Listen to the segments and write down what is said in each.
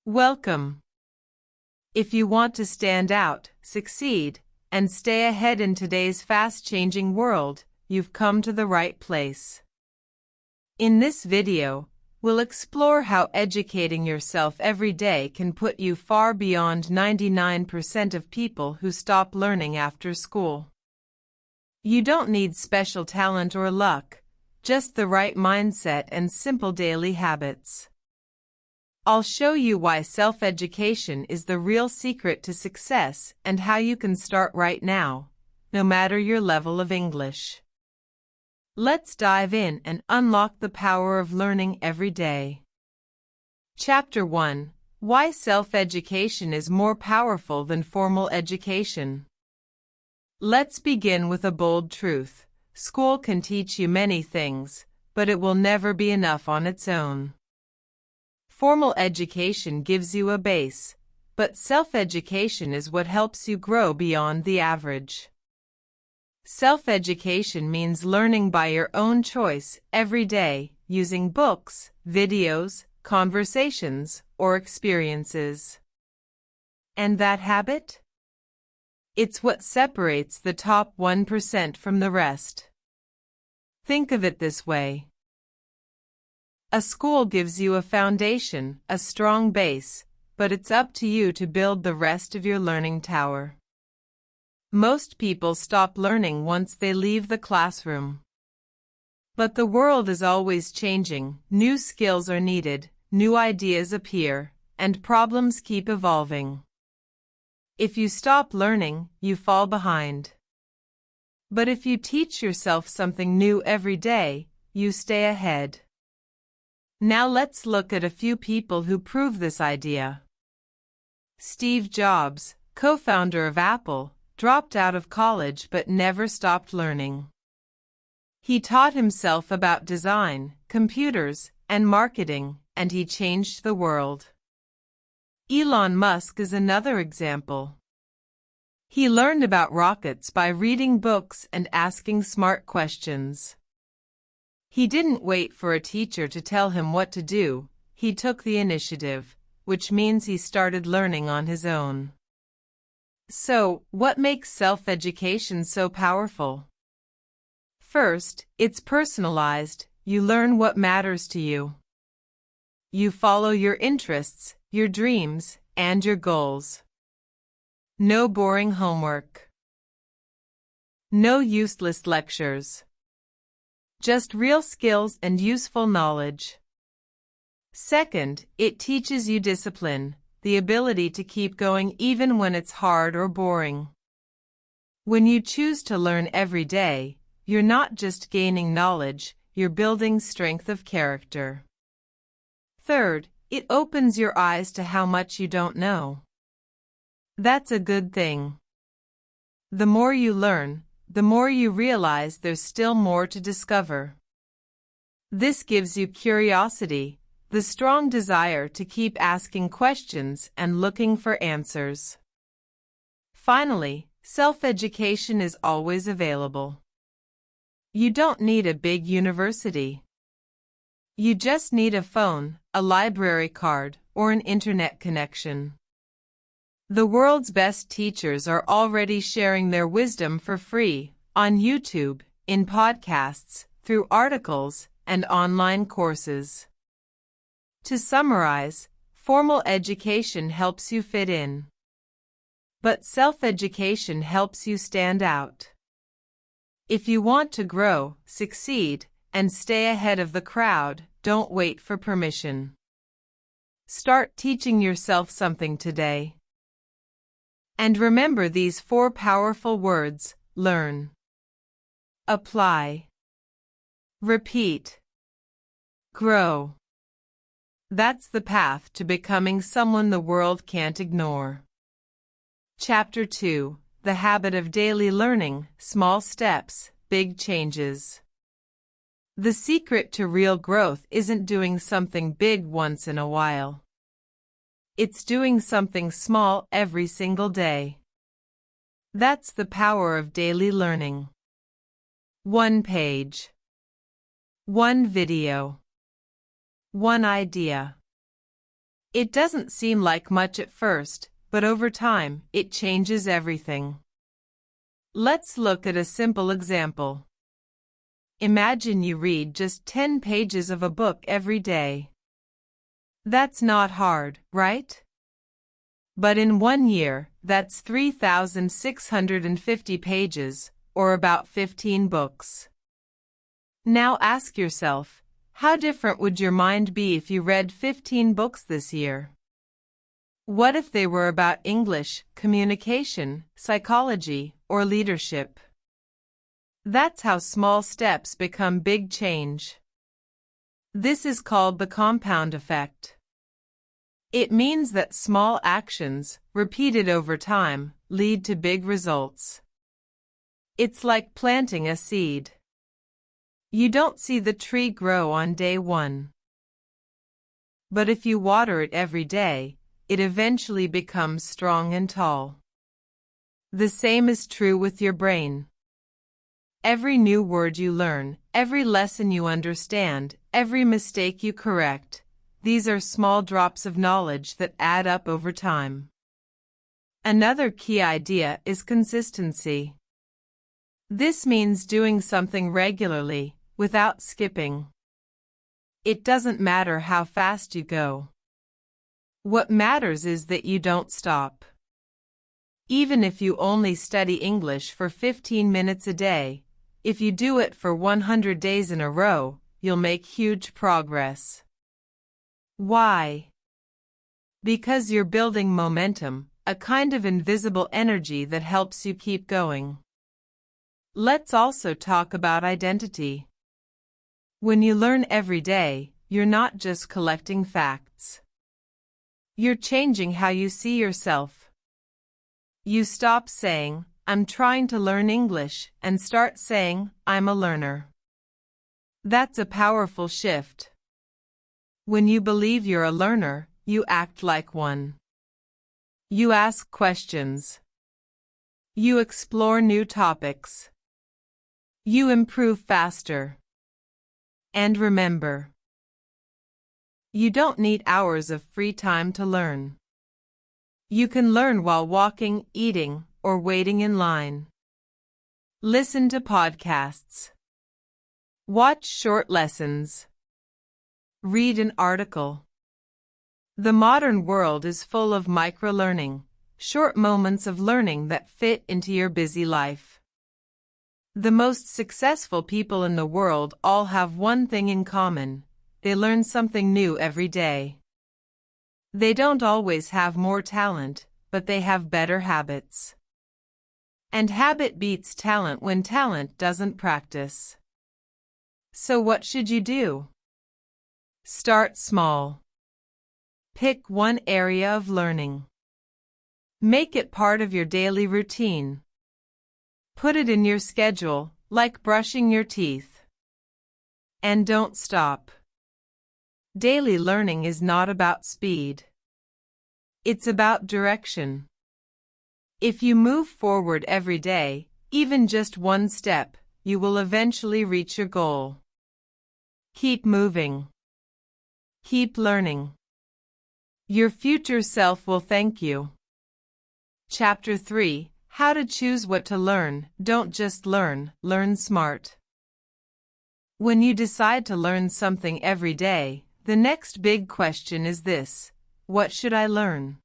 Welcome. If you want to stand out, succeed, and stay ahead in today's fast-changing world, you've come to the right place. In this video, we'll explore how educating yourself every day can put you far beyond 99% of people who stop learning after school. You don't need special talent or luck, just the right mindset and simple daily habits. I'll show you why self-education is the real secret to success and how you can start right now, no matter your level of English. Let's dive in and unlock the power of learning every day. Chapter 1: Why Self-Education is More Powerful Than Formal Education. Let's begin with a bold truth. School can teach you many things, but it will never be enough on its own. Formal education gives you a base, but self-education is what helps you grow beyond the average. Self-education means learning by your own choice every day, using books, videos, conversations, or experiences. And that habit? It's what separates the top 1% from the rest. Think of it this way. A school gives you a foundation, a strong base, but it's up to you to build the rest of your learning tower. Most people stop learning once they leave the classroom. But the world is always changing, new skills are needed, new ideas appear, and problems keep evolving. If you stop learning, you fall behind. But if you teach yourself something new every day, you stay ahead. Now let's look at a few people who prove this idea. Steve Jobs, co-founder of Apple, dropped out of college but never stopped learning. He taught himself about design, computers, and marketing, and he changed the world. Elon Musk is another example. He learned about rockets by reading books and asking smart questions. He didn't wait for a teacher to tell him what to do, he took the initiative, which means he started learning on his own. So, what makes self-education so powerful? First, it's personalized. You learn what matters to you. You follow your interests, your dreams, and your goals. No boring homework. No useless lectures. Just real skills and useful knowledge. Second, it teaches you discipline, the ability to keep going even when it's hard or boring. When you choose to learn every day, you're not just gaining knowledge, you're building strength of character. Third, it opens your eyes to how much you don't know. That's a good thing. The more you learn, the more you realize there's still more to discover. This gives you curiosity, the strong desire to keep asking questions and looking for answers. Finally, self-education is always available. You don't need a big university. You just need a phone, a library card, or an internet connection. The world's best teachers are already sharing their wisdom for free, on YouTube, in podcasts, through articles, and online courses. To summarize, formal education helps you fit in. But self-education helps you stand out. If you want to grow, succeed, and stay ahead of the crowd, don't wait for permission. Start teaching yourself something today. And remember these 4 powerful words: learn, apply, repeat, grow. That's the path to becoming someone the world can't ignore. Chapter 2: The Habit of Daily Learning, Small Steps, Big Changes. The secret to real growth isn't doing something big once in a while. It's doing something small every single day. That's the power of daily learning. 1 page. 1 video. 1 idea. It doesn't seem like much at first, but over time, it changes everything. Let's look at a simple example. Imagine you read just 10 pages of a book every day. That's not hard, right? But in 1 year, that's 3,650 pages, or about 15 books. Now ask yourself, how different would your mind be if you read 15 books this year? What if they were about English, communication, psychology, or leadership? That's how small steps become big change. This is called the compound effect. It means that small actions, repeated over time, lead to big results. It's like planting a seed. You don't see the tree grow on day one. But if you water it every day, it eventually becomes strong and tall. The same is true with your brain. Every new word you learn, every lesson you understand, every mistake you correct, these are small drops of knowledge that add up over time. Another key idea is consistency. This means doing something regularly, without skipping. It doesn't matter how fast you go. What matters is that you don't stop. Even if you only study English for 15 minutes a day, if you do it for 100 days in a row, you'll make huge progress. Why? Because you're building momentum, a kind of invisible energy that helps you keep going. Let's also talk about identity. When you learn every day, you're not just collecting facts. You're changing how you see yourself. You stop saying, "I'm trying to learn English," and start saying, "I'm a learner." That's a powerful shift. When you believe you're a learner, you act like one. You ask questions. You explore new topics. You improve faster. And remember, you don't need hours of free time to learn. You can learn while walking, eating, or waiting in line. Listen to podcasts. Watch short lessons. Read an article. The modern world is full of micro-learning, short moments of learning that fit into your busy life. The most successful people in the world all have one thing in common: they learn something new every day. They don't always have more talent, but they have better habits. And habit beats talent when talent doesn't practice. So what should you do? Start small. Pick one area of learning. Make it part of your daily routine. Put it in your schedule, like brushing your teeth. And don't stop. Daily learning is not about speed. It's about direction. If you move forward every day, even just one step, you will eventually reach your goal. Keep moving. Keep learning. Your future self will thank you. Chapter 3: How to choose what to learn. Don't just learn, learn smart. When you decide to learn something every day, the next big question is this: what should I learn?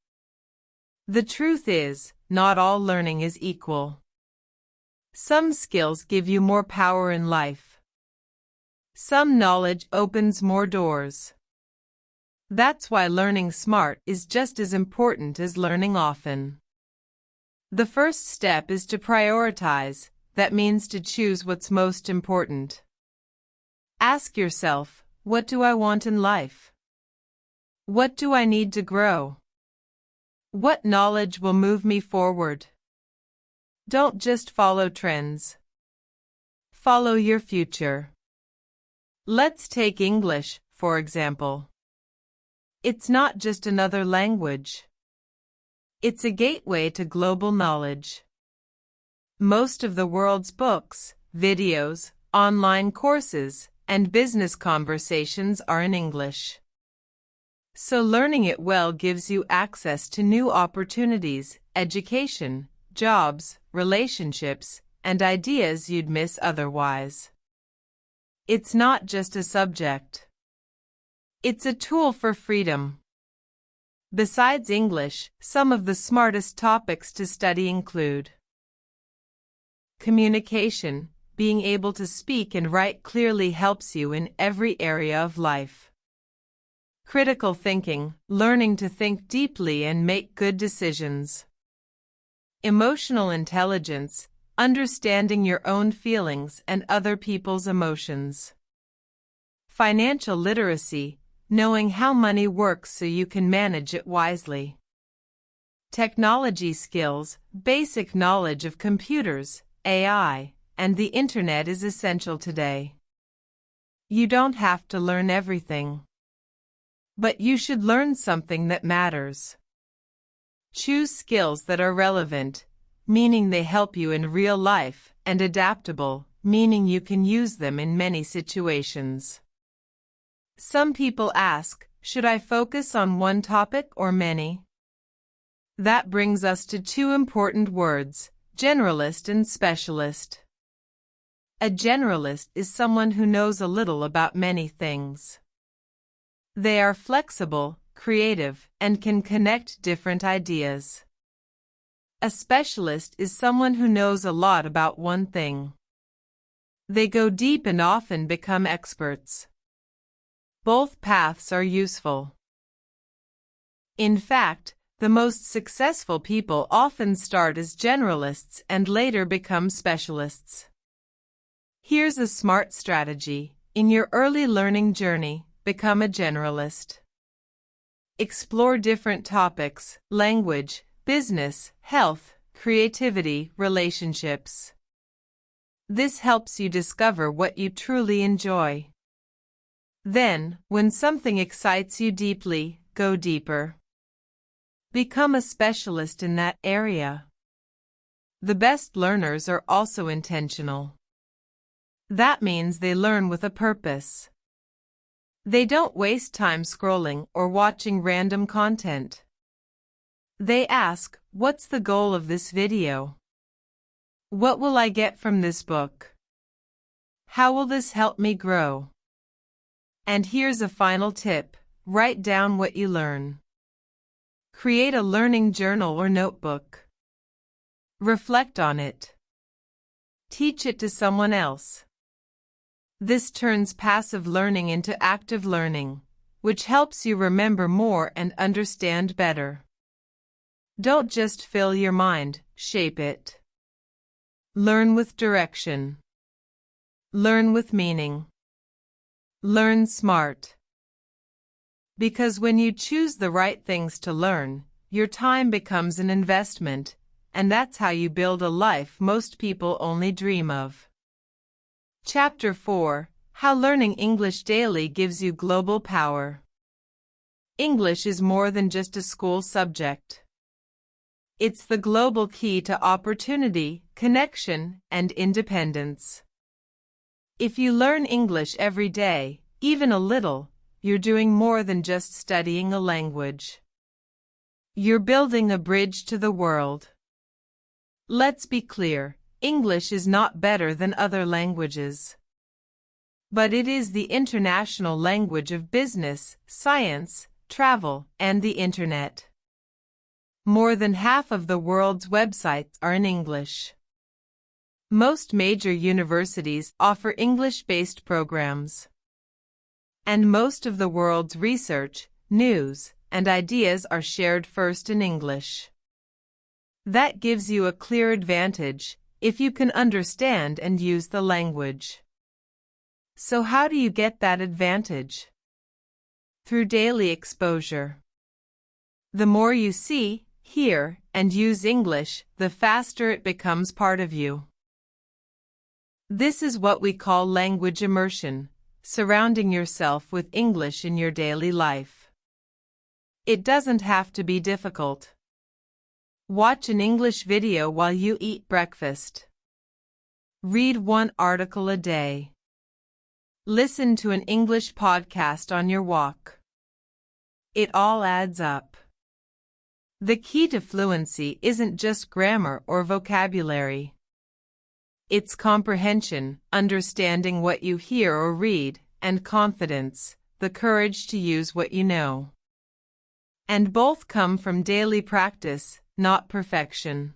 The truth is, not all learning is equal. Some skills give you more power in life. Some knowledge opens more doors. That's why learning smart is just as important as learning often. The first step is to prioritize. That means to choose what's most important. Ask yourself, what do I want in life? What do I need to grow? What knowledge will move me forward? Don't just follow trends. Follow your future. Let's take English, for example. It's not just another language. It's a gateway to global knowledge. Most of the world's books, videos, online courses, and business conversations are in English. So learning it well gives you access to new opportunities, education, jobs, relationships, and ideas you'd miss otherwise. It's not just a subject. It's a tool for freedom. Besides English, some of the smartest topics to study include communication. Being able to speak and write clearly helps you in every area of life. Critical thinking, learning to think deeply and make good decisions. Emotional intelligence, understanding your own feelings and other people's emotions. Financial literacy, knowing how money works so you can manage it wisely. Technology skills, basic knowledge of computers, AI, and the Internet is essential today. You don't have to learn everything. But you should learn something that matters. Choose skills that are relevant, meaning they help you in real life, and adaptable, meaning you can use them in many situations. Some people ask, should I focus on one topic or many? That brings us to two important words, generalist and specialist. A generalist is someone who knows a little about many things. They are flexible, creative, and can connect different ideas. A specialist is someone who knows a lot about one thing. They go deep and often become experts. Both paths are useful. In fact, the most successful people often start as generalists and later become specialists. Here's a smart strategy. In your early learning journey, become a generalist. Explore different topics, language, business, health, creativity, relationships. This helps you discover what you truly enjoy. Then, when something excites you deeply, go deeper. Become a specialist in that area. The best learners are also intentional. That means they learn with a purpose. They don't waste time scrolling or watching random content. They ask, what's the goal of this video? What will I get from this book? How will this help me grow? And here's a final tip, write down what you learn. Create a learning journal or notebook. Reflect on it. Teach it to someone else. This turns passive learning into active learning, which helps you remember more and understand better. Don't just fill your mind, shape it. Learn with direction. Learn with meaning. Learn smart. Because when you choose the right things to learn, your time becomes an investment, and that's how you build a life most people only dream of. Chapter 4: How Learning English Daily Gives You Global Power. English is more than just a school subject. It's the global key to opportunity, connection, and independence. If you learn English every day, even a little, you're doing more than just studying a language. You're building a bridge to the world. Let's be clear, English is not better than other languages. But it is the international language of business, science, travel, and the Internet. More than half of the world's websites are in English. Most major universities offer English-based programs. And most of the world's research, news, and ideas are shared first in English. That gives you a clear advantage if you can understand and use the language. So how do you get that advantage? Through daily exposure. The more you see, hear, and use English, the faster it becomes part of you. This is what we call language immersion, surrounding yourself with English in your daily life. It doesn't have to be difficult. Watch an English video while you eat breakfast. Read one article a day. Listen to an English podcast on your walk. It all adds up. The key to fluency isn't just grammar or vocabulary. It's comprehension, understanding what you hear or read, and confidence, the courage to use what you know. And both come from daily practice, not perfection.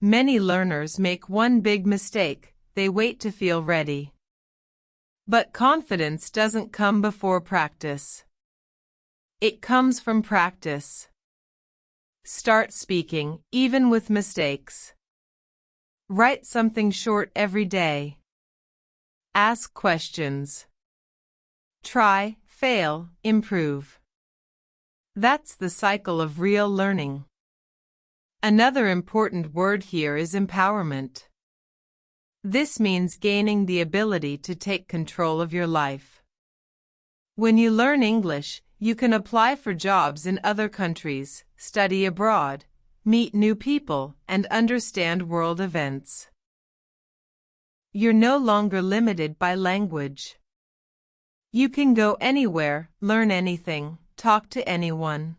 Many learners make one big mistake: they wait to feel ready. But confidence doesn't come before practice. It comes from practice. Start speaking, even with mistakes. Write something short every day. Ask questions. Try, fail, improve. That's the cycle of real learning. Another important word here is empowerment. This means gaining the ability to take control of your life. When you learn English, you can apply for jobs in other countries, study abroad, meet new people, and understand world events. You're no longer limited by language. You can go anywhere, learn anything, talk to anyone.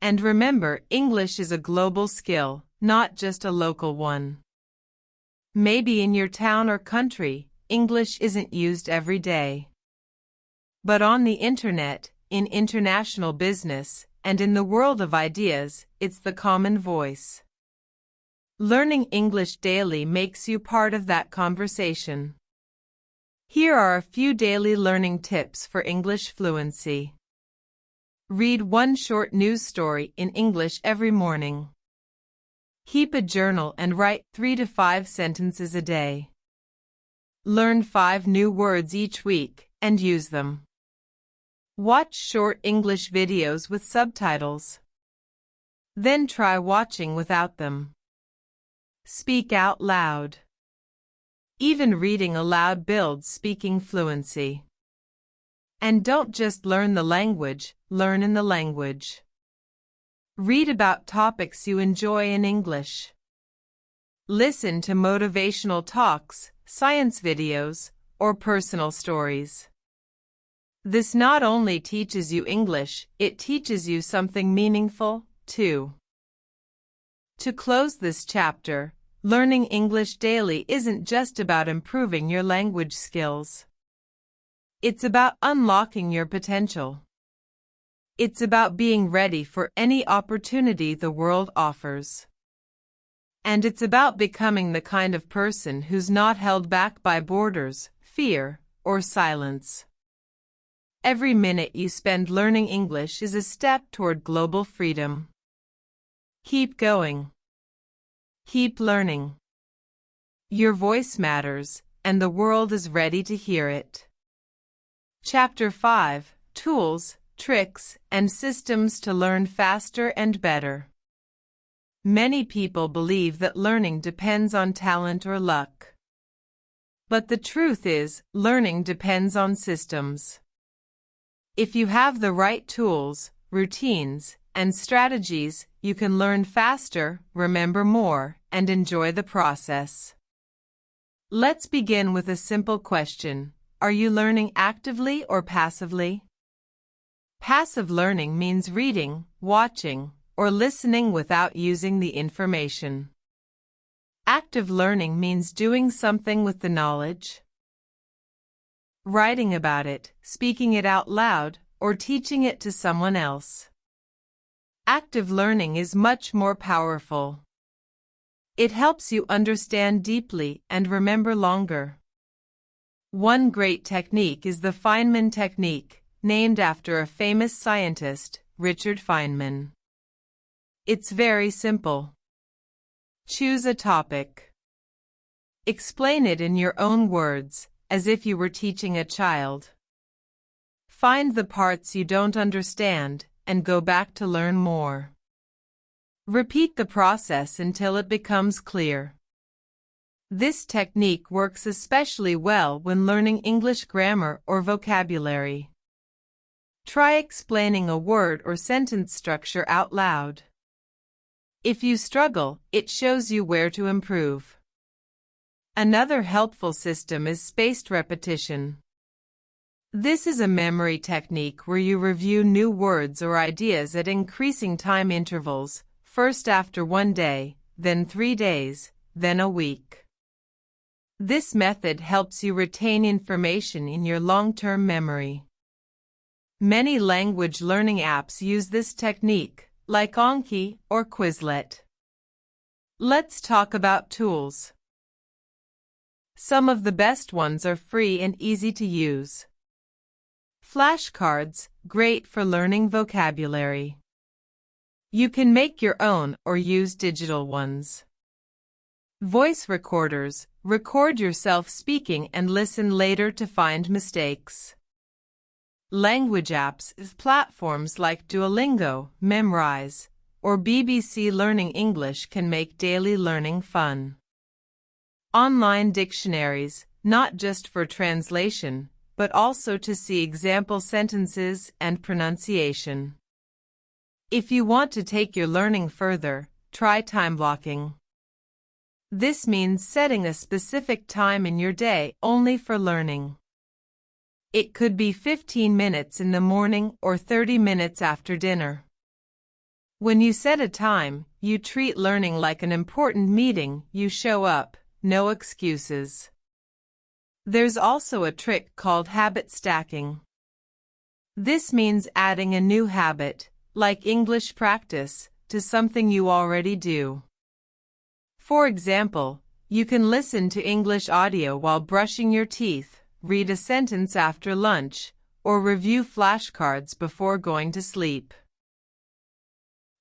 And remember, English is a global skill, not just a local one. Maybe in your town or country, English isn't used every day. But on the internet, in international business, and in the world of ideas, it's the common voice. Learning English daily makes you part of that conversation. Here are a few daily learning tips for English fluency. Read one short news story in English every morning. Keep a journal and write 3 to 5 sentences a day. Learn 5 new words each week and use them. Watch short English videos with subtitles. Then try watching without them. Speak out loud. Even reading aloud builds speaking fluency. And don't just learn the language, learn in the language. Read about topics you enjoy in English. Listen to motivational talks, science videos, or personal stories. This not only teaches you English, it teaches you something meaningful, too. To close this chapter, learning English daily isn't just about improving your language skills. It's about unlocking your potential. It's about being ready for any opportunity the world offers. And it's about becoming the kind of person who's not held back by borders, fear, or silence. Every minute you spend learning English is a step toward global freedom. Keep going. Keep learning. Your voice matters, and the world is ready to hear it. Chapter 5: Tools, Tricks, and Systems to Learn Faster and Better. Many people believe that learning depends on talent or luck. But the truth is, learning depends on systems. If you have the right tools, routines, and strategies, you can learn faster, remember more, and enjoy the process. Let's begin with a simple question. Are you learning actively or passively? Passive learning means reading, watching, or listening without using the information. Active learning means doing something with the knowledge. Writing about it, speaking it out loud, or teaching it to someone else. Active learning is much more powerful. It helps you understand deeply and remember longer. One great technique is the Feynman technique, named after a famous scientist, Richard Feynman. It's very simple. Choose a topic. Explain it in your own words, as if you were teaching a child. Find the parts you don't understand, and go back to learn more. Repeat the process until it becomes clear. This technique works especially well when learning English grammar or vocabulary. Try explaining a word or sentence structure out loud. If you struggle, it shows you where to improve. Another helpful system is spaced repetition. This is a memory technique where you review new words or ideas at increasing time intervals, first after 1 day, then 3 days, then a week. This method helps you retain information in your long-term memory. Many language learning apps use this technique, like Anki or Quizlet. Let's talk about tools. Some of the best ones are free and easy to use. Flashcards, great for learning vocabulary. You can make your own or use digital ones. Voice recorders, record yourself speaking and listen later to find mistakes. Language apps, platforms like Duolingo, Memrise, or BBC Learning English can make daily learning fun. Online dictionaries, not just for translation, but also to see example sentences and pronunciation. If you want to take your learning further, try time blocking. This means setting a specific time in your day only for learning. It could be 15 minutes in the morning or 30 minutes after dinner. When you set a time, you treat learning like an important meeting. You show up, no excuses. There's also a trick called habit stacking. This means adding a new habit, like English practice, to something you already do. For example, you can listen to English audio while brushing your teeth, read a sentence after lunch, or review flashcards before going to sleep.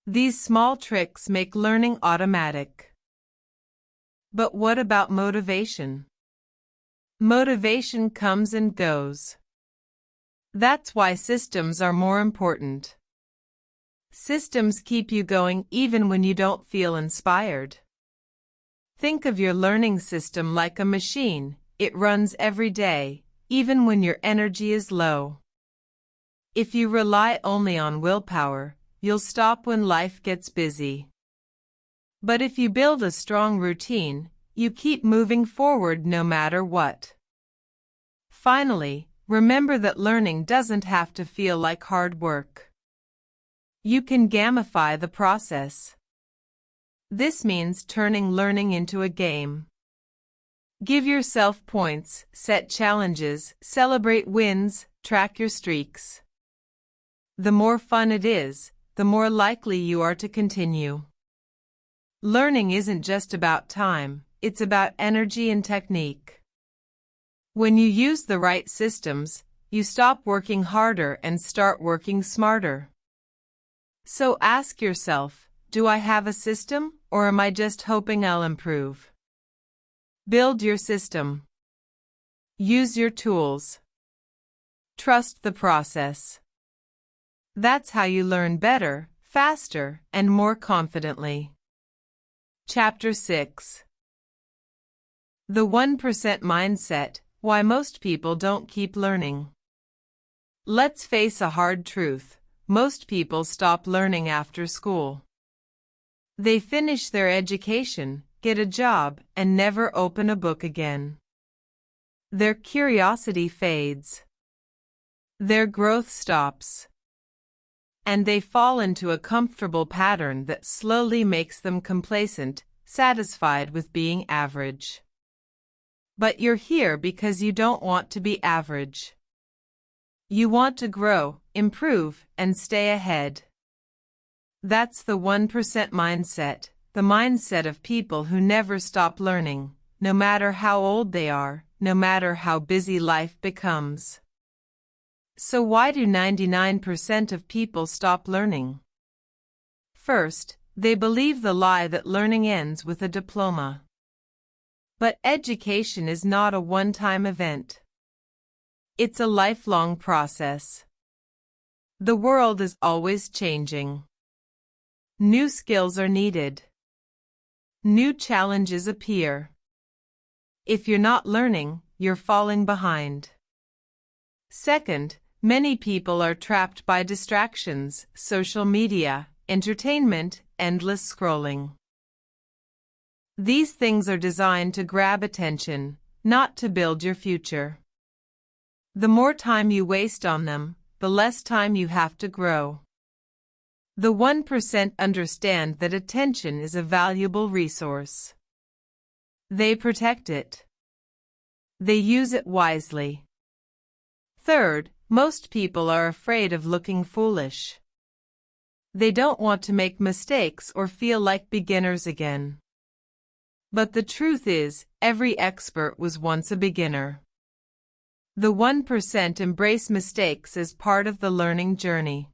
These small tricks make learning automatic. But what about motivation? Motivation comes and goes. That's why systems are more important. Systems keep you going even when you don't feel inspired. Think of your learning system like a machine. It runs every day, even when your energy is low. If you rely only on willpower, you'll stop when life gets busy. But if you build a strong routine, you keep moving forward no matter what. Finally, remember that learning doesn't have to feel like hard work. You can gamify the process. This means turning learning into a game. Give yourself points, set challenges, celebrate wins, track your streaks. The more fun it is, the more likely you are to continue. Learning isn't just about time, it's about energy and technique. When you use the right systems, you stop working harder and start working smarter. So ask yourself, do I have a system, or am I just hoping I'll improve? Build your system. Use your tools. Trust the process. That's how you learn better, faster, and more confidently. Chapter 6. The 1% Mindset, Why Most People Don't Keep Learning. Let's face a hard truth. Most people stop learning after school. They finish their education, get a job, and never open a book again. Their curiosity fades. Their growth stops. And they fall into a comfortable pattern that slowly makes them complacent, satisfied with being average. But you're here because you don't want to be average. You want to grow, improve, and stay ahead. That's the 1% mindset, the mindset of people who never stop learning, no matter how old they are, no matter how busy life becomes. So why do 99% of people stop learning? First, they believe the lie that learning ends with a diploma. But education is not a one-time event. It's a lifelong process. The world is always changing. New skills are needed. New challenges appear. If you're not learning, you're falling behind. Second, many people are trapped by distractions, social media, entertainment, endless scrolling. These things are designed to grab attention, not to build your future. The more time you waste on them, the less time you have to grow. The 1% understand that attention is a valuable resource. They protect it. They use it wisely. Third, most people are afraid of looking foolish. They don't want to make mistakes or feel like beginners again. But the truth is, every expert was once a beginner. The 1% embrace mistakes as part of the learning journey.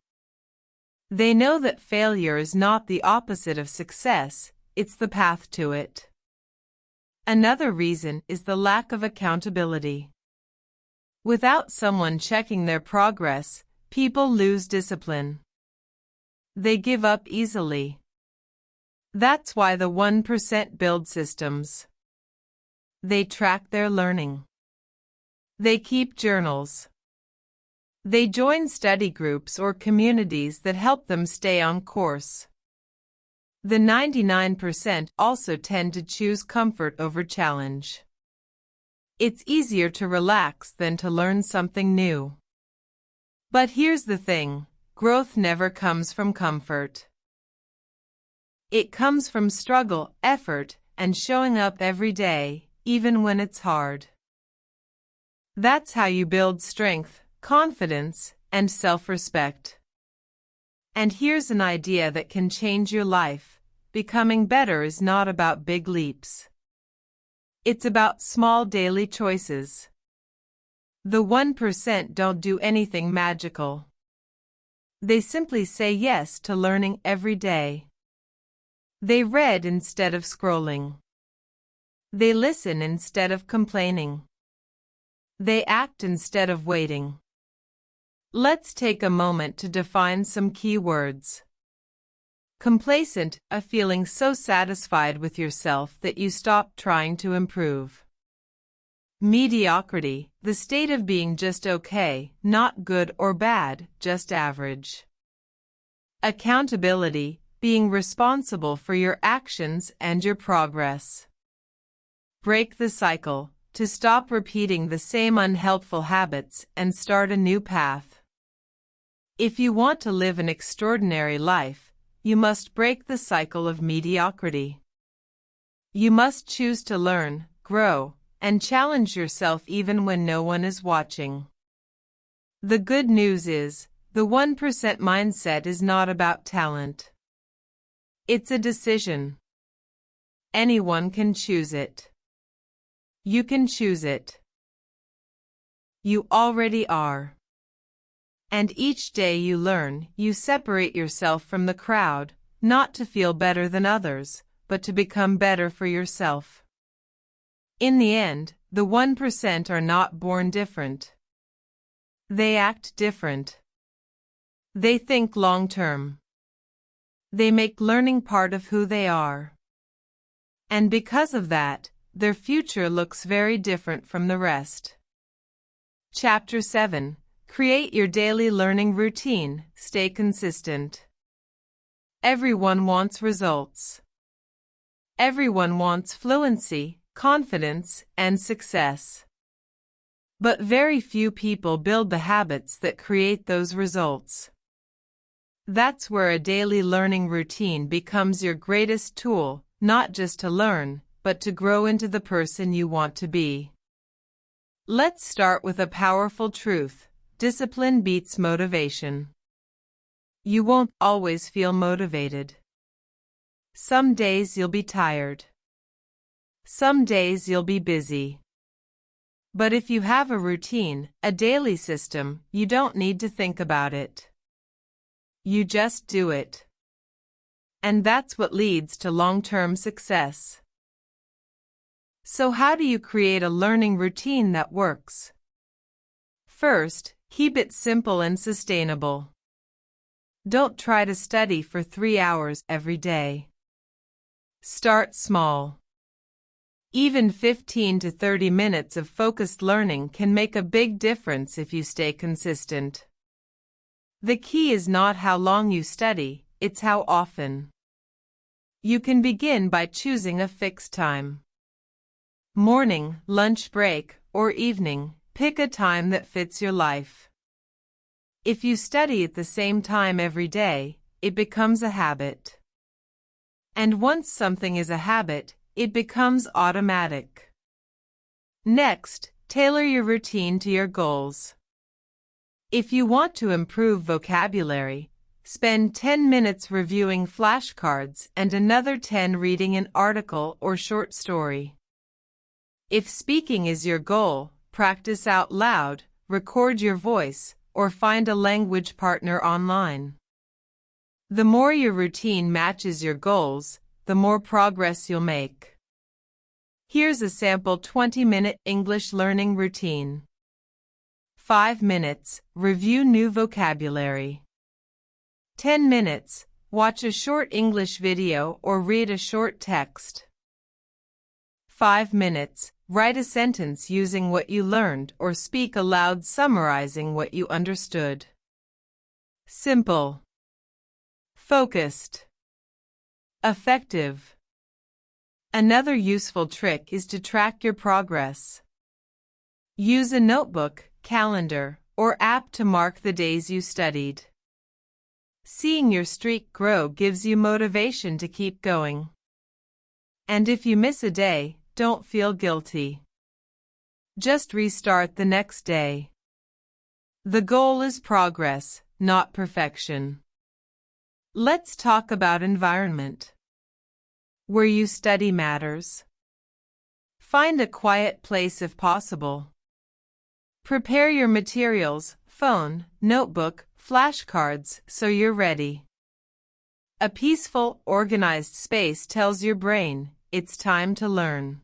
They know that failure is not the opposite of success, it's the path to it. Another reason is the lack of accountability. Without someone checking their progress, people lose discipline. They give up easily. That's why the 1% build systems. They track their learning. They keep journals. They join study groups or communities that help them stay on course. The 99% also tend to choose comfort over challenge. It's easier to relax than to learn something new. But here's the thing, growth never comes from comfort. It comes from struggle, effort, and showing up every day, even when it's hard. That's how you build strength, confidence, and self-respect. And here's an idea that can change your life. Becoming better is not about big leaps. It's about small daily choices. The 1% don't do anything magical. They simply say yes to learning every day. They read instead of scrolling. They listen instead of complaining. They act instead of waiting. Let's take a moment to define some key words. Complacent, a feeling so satisfied with yourself that you stop trying to improve. Mediocrity, the state of being just okay, not good or bad, just average. Accountability, being responsible for your actions and your progress. Break the cycle, to stop repeating the same unhelpful habits and start a new path. If you want to live an extraordinary life, you must break the cycle of mediocrity. You must choose to learn, grow, and challenge yourself even when no one is watching. The good news is, the 1% mindset is not about talent. It's a decision. Anyone can choose it. You can choose it. You already are. And each day you learn, you separate yourself from the crowd, not to feel better than others, but to become better for yourself. In the end, the 1% are not born different. They act different. They think long-term. They make learning part of who they are. And because of that, their future looks very different from the rest. Chapter 7. Create your daily learning routine. Stay consistent. Everyone wants results. Everyone wants fluency, confidence, and success. But very few people build the habits that create those results. That's where a daily learning routine becomes your greatest tool, not just to learn, but to grow into the person you want to be. Let's start with a powerful truth. Discipline beats motivation. You won't always feel motivated. Some days you'll be tired. Some days you'll be busy. But if you have a routine, a daily system, you don't need to think about it. You just do it. And that's what leads to long-term success. So how do you create a learning routine that works? First, keep it simple and sustainable. Don't try to study for 3 hours every day. Start small. Even 15 to 30 minutes of focused learning can make a big difference if you stay consistent. The key is not how long you study, it's how often. You can begin by choosing a fixed time. Morning, lunch break, or evening, Pick a time that fits your life. If you study at the same time every day, it becomes a habit. And once something is a habit, it becomes automatic. Next, tailor your routine to your goals. If you want to improve vocabulary, spend 10 minutes reviewing flashcards and another 10 reading an article or short story. If speaking is your goal, practice out loud, record your voice, or find a language partner online. The more your routine matches your goals, the more progress you'll make. Here's a sample 20-minute English learning routine. 5 minutes, review new vocabulary. 10 minutes, watch a short English video or read a short text. 5 minutes, write a sentence using what you learned or speak aloud summarizing what you understood. Simple. Focused. Effective. Another useful trick is to track your progress. Use a notebook, calendar, or app to mark the days you studied. Seeing your streak grow gives you motivation to keep going. And if you miss a day, don't feel guilty. Just restart the next day. The goal is progress, not perfection. Let's talk about environment. Where you study matters. Find a quiet place if possible. Prepare your materials, phone, notebook, flashcards, so you're ready. A peaceful, organized space tells your brain, it's time to learn.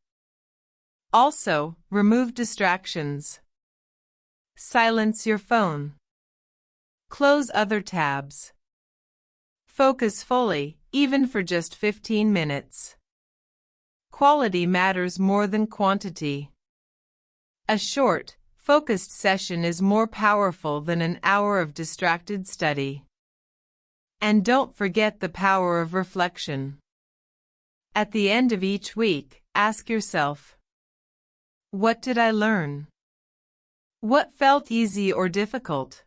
Also, remove distractions. Silence your phone. Close other tabs. Focus fully, even for just 15 minutes. Quality matters more than quantity. A short, focused session is more powerful than an hour of distracted study. And don't forget the power of reflection. At the end of each week, ask yourself, what did I learn? What felt easy or difficult?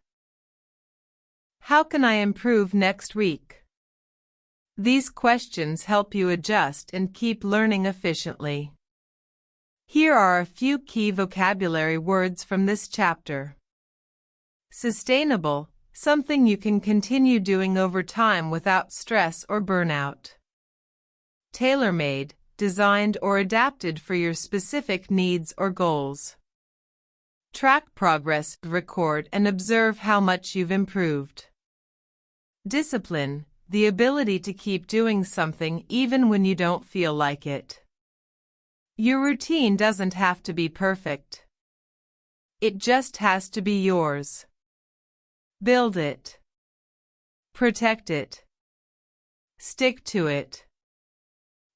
How can I improve next week? These questions help you adjust and keep learning efficiently. Here are a few key vocabulary words from this chapter. Sustainable, something you can continue doing over time without stress or burnout. Tailor-made, designed or adapted for your specific needs or goals. Track progress, record and observe how much you've improved. Discipline, the ability to keep doing something even when you don't feel like it. Your routine doesn't have to be perfect. It just has to be yours. Build it. Protect it. Stick to it.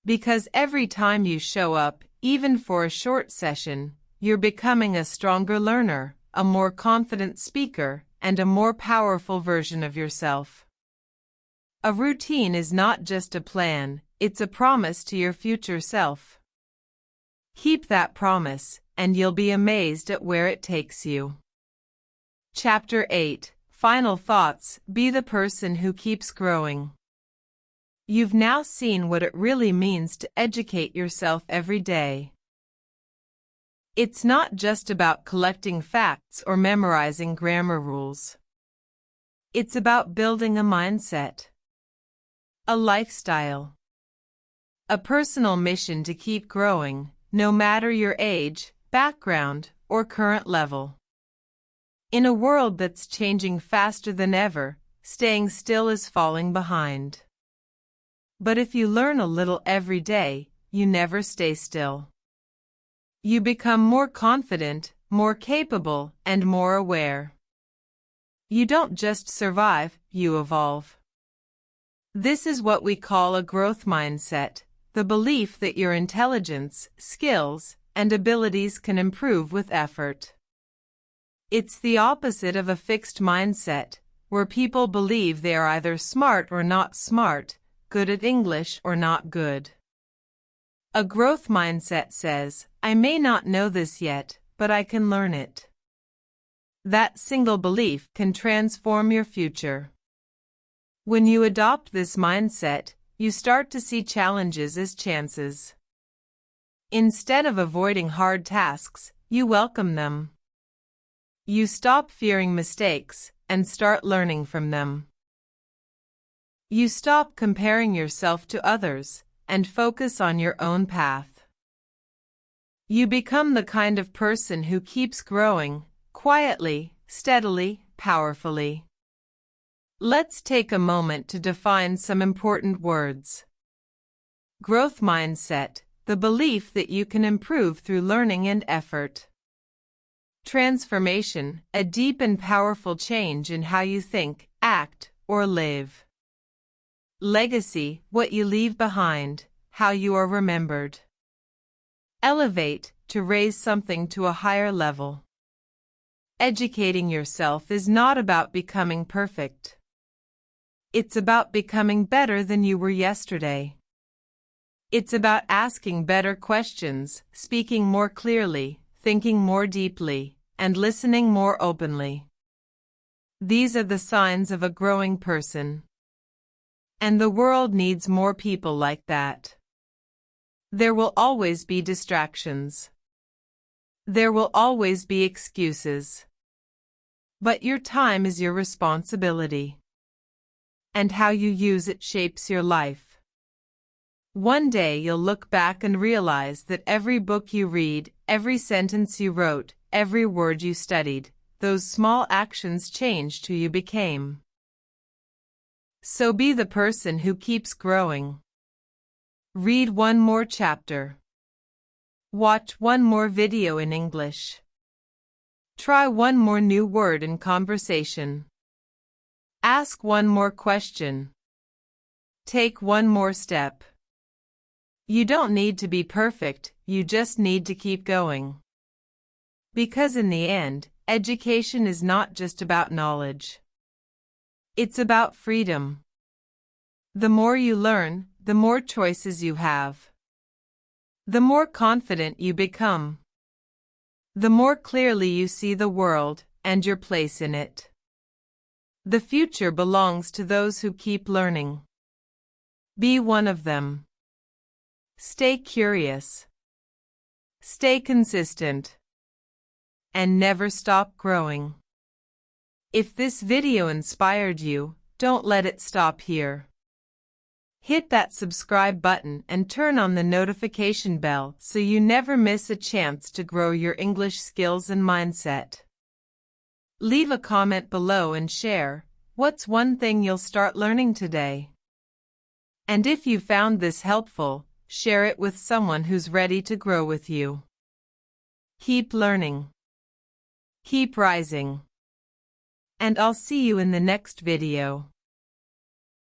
Because every time you show up, even for a short session, you're becoming a stronger learner, a more confident speaker, and a more powerful version of yourself. A routine is not just a plan, it's a promise to your future self. Keep that promise, and you'll be amazed at where it takes you. Chapter 8, Final Thoughts, Be the person who keeps growing. You've now seen what it really means to educate yourself every day. It's not just about collecting facts or memorizing grammar rules. It's about building a mindset, a lifestyle, a personal mission to keep growing, no matter your age, background, or current level. In a world that's changing faster than ever, staying still is falling behind. But if you learn a little every day, you never stay still. You become more confident, more capable, and more aware. You don't just survive, you evolve. This is what we call a growth mindset, the belief that your intelligence, skills, and abilities can improve with effort. It's the opposite of a fixed mindset, where people believe they are either smart or not smart, good at English or not good. A growth mindset says, I may not know this yet, but I can learn it. That single belief can transform your future. When you adopt this mindset, you start to see challenges as chances. Instead of avoiding hard tasks, you welcome them. You stop fearing mistakes and start learning from them. You stop comparing yourself to others and focus on your own path. You become the kind of person who keeps growing, quietly, steadily, powerfully. Let's take a moment to define some important words. Growth mindset, the belief that you can improve through learning and effort. Transformation, a deep and powerful change in how you think, act, or live. Legacy, what you leave behind, how you are remembered. Elevate, to raise something to a higher level. Educating yourself is not about becoming perfect. It's about becoming better than you were yesterday. It's about asking better questions, speaking more clearly, thinking more deeply, and listening more openly. These are the signs of a growing person. And the world needs more people like that. There will always be distractions. There will always be excuses. But your time is your responsibility. And how you use it shapes your life. One day you'll look back and realize that every book you read, every sentence you wrote, every word you studied, those small actions changed who you became. So be the person who keeps growing. Read one more chapter. Watch one more video in English. Try one more new word in conversation. Ask one more question. Take one more step. You don't need to be perfect, you just need to keep going. Because in the end, education is not just about knowledge. It's about freedom. The more you learn, the more choices you have. The more confident you become. The more clearly you see the world and your place in it. The future belongs to those who keep learning. Be one of them. Stay curious. Stay consistent. And never stop growing. If this video inspired you, don't let it stop here. Hit that subscribe button and turn on the notification bell so you never miss a chance to grow your English skills and mindset. Leave a comment below and share, what's one thing you'll start learning today? And if you found this helpful, share it with someone who's ready to grow with you. Keep learning. Keep rising. And I'll see you in the next video.